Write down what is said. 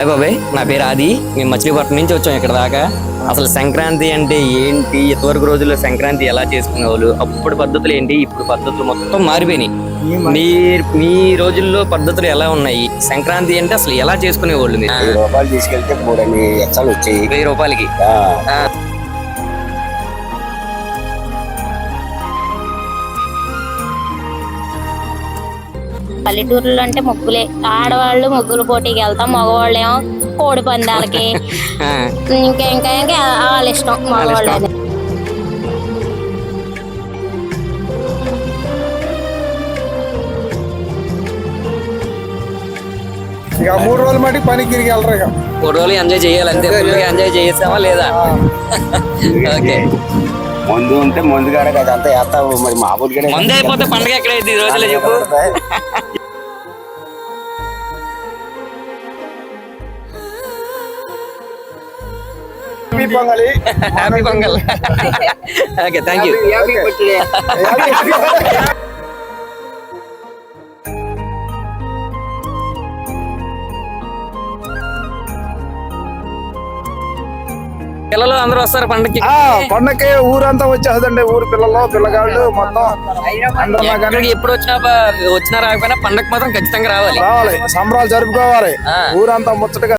Hi బాబాయ్, నా పేరు ఆది. మేము మచిలీపట్నం నుంచి వచ్చాం ఇక్కడ దాకా. అసలు సంక్రాంతి అంటే ఏంటి, ఇంతవరకు రోజుల్లో సంక్రాంతి ఎలా చేసుకునేవాళ్ళు, అప్పుడు పద్ధతులు ఏంటి, ఇప్పుడు పద్ధతులు మొత్తం మారిపోయినాయి. మీ రోజుల్లో పద్ధతులు ఎలా ఉన్నాయి, సంక్రాంతి అంటే అసలు ఎలా చేసుకునేవాళ్ళు? మీరు 1000 రూపాయలు తీసుకెళ్తే 3 ఎచ్చాలు వచ్చాయి. 1000 రూపాయలకి పల్లెటూరులో అంటే ముగ్గులే. ఆడవాళ్ళు ముగ్గులు పోటీకి వెళ్తాం, మగవాళ్ళు ఏమో కోడి పందాలకి. ఇంకా ఇంకా ఇంకా వాళ్ళ ఇష్టం మగవాళ్ళు. ఇక 3 రోజులు మట్టి పనికి తిరిగి వెళ్ళరు. ఇక 3 రోజులు ఎంజాయ్ చేయాలి అంతే. ఎంజాయ్ చేసామా లేదా? ఓకే, ముందు ఉంటే ముందుగానే అదంతా వేస్తావు. మరి మామూలుగా ముందు అయిపోతే పండుగ ఎక్కడైతే ఈ రోజుల్లో చెప్పు. Happy pongal. Okay, thank you. పిల్లలు అందరూ వస్తారు పండుగకి. పండగకి ఊరంతా వచ్చేస్తుందండి. ఊరు పిల్లలు పిల్లగాళ్ళు మొత్తం ఎప్పుడు వచ్చినా రాకపోయినా పండగ మాత్రం ఖచ్చితంగా రావాలి. సంబరాలు జరుపుకోవాలి. ఊరంతా ముచ్చటగా